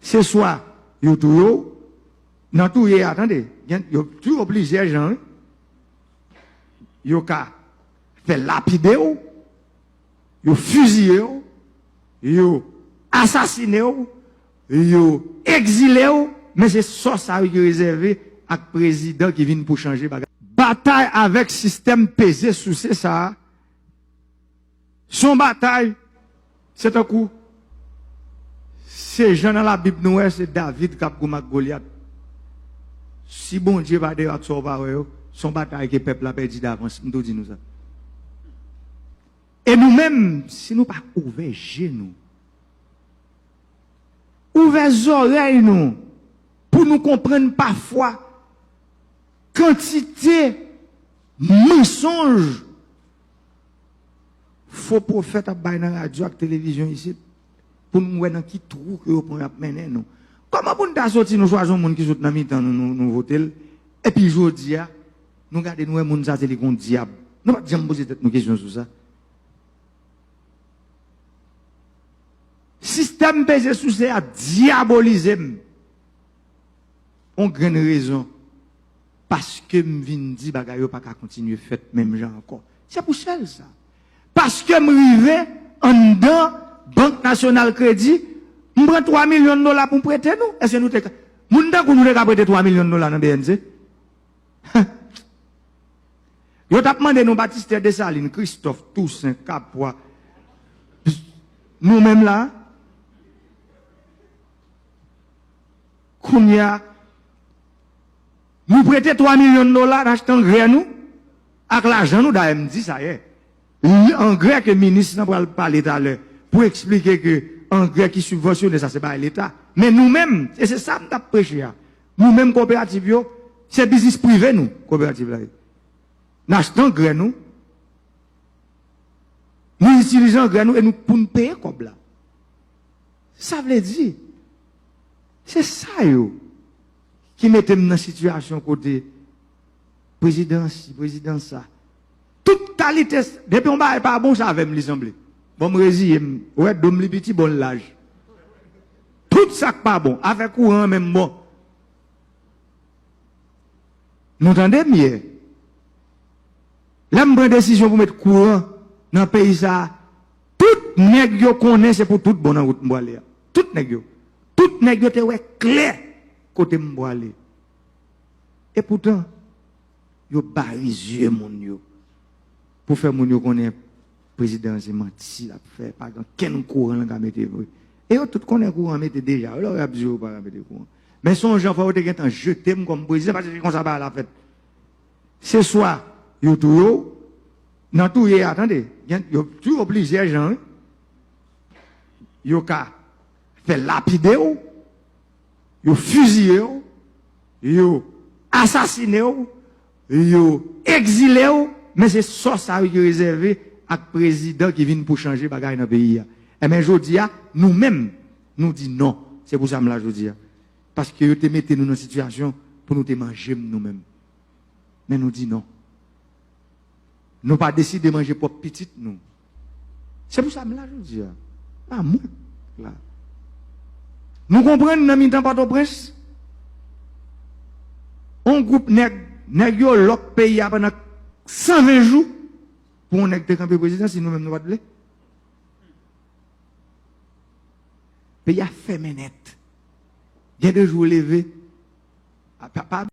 Ce soit, yo tout yo, dans tout y attendez, yo tout plusieurs gens, yo ka fait lapider yo, yo fusiller yo assassiner yo exilé mais c'est ça qui est réservé à président qui vient pour changer bagage. Bataille avec système pesé sous ça. Son bataille, c'est un coup. Ces gens dans la Bible, nous, c'est David qui a combattu Goliath. Si bon Dieu va dire à son bataille que le peuple a perdu d'avance, nous disons ça. Et nous-mêmes, si nous pas ouvert genoux, ouvert les oreilles, nous, pour nous comprendre parfois quantité mensonge faux prophète à bailler dans la radio et la télévision ici pour nous voir dans qui trou que vous pouvez mener nous. Comment pour nous sortir nous choisissons monde qui sont dans mi-temps nous voter et puis aujourd'hui nous regardons nous monde ça c'est le diable. Nous pas jamais poser tête nous question sur ça. Système pesé sous ça a diabolisé. On grande raison parce que me vinn dit bagay yo pas continuer fait même gens encore. C'est pour ça. Parce que m'rivé en dedans Banque Nationale Crédit, m'prend 3 millions de dollars pour prêter nous. Est-ce que nous te moun ta nous te prêter 3 millions de dollars dans BNC? Yo t'a demandé nous Baptiste Dessalines, Christophe Toussaint Capois. Nous même là Kounia nous prêter 3 millions de dollars achetant gré nous avec l'argent nous d'AMD ça y est. Engrais que le ministre n'a pas l'État à l'heure pour expliquer que engrais qui subventionne ça c'est pas l'État. Mais nous-mêmes, et c'est ça que nous avons prêché. Nous-mêmes coopératives, c'est business privé nous, coopérative là. Nous achetons engrais nous. Nous utilisons engrais nous et nous pour nous payer comme là. Ça veut dire, c'est ça yo qui mettait dans la situation côté président ça. Toute qualité, depuis on va pas bon, ça avait me semblé. Bon, me résilier, ouais, dom li petit bon l'âge. Tout ça pas bon, avec courant même bon. Nous entendez mieux. Là, me prend décision pour mettre courant dans le pays ça. Tout nèg yo connaît c'est pour tout bon dans route m'boile. Tout nèg yo. Tout nèg yo te ouais clair côté m'boile. Et pourtant, yo barisé mon yo. Pour faire mon yo connaît président c'est menti la faire pas quel courant la mettre et yo tout connaît courant mettre déjà alors a besoin pas mettre courant mais son gens faut te temps jeter comme président parce que comme ça va la fête ce soir yo tout yo dans tout y attendez yo tout plusieurs gens yo ka fait lapider yo fusiller yo assassiner yo exilé mais c'est ça qui est réservé à président qui vient pour changer bagaille dans le pays. Et bien, je dis, nous-mêmes, nous disons non. C'est pour ça que je dis. Parce que vous te mettez nous dans une situation pour nous te manger nous-mêmes. Mais nous disons non. Nous pas décidé de manger pour petite nous. C'est pour ça que je dis. Pas moi. Là. Nous comprenons dans le temps Port-au-Prince. On groupe nèg yo l'autre pays pendant 120 jours pour on être campé président si nous-mêmes nous pas de lait. Pays a fait net. Il y a 2 jours levé.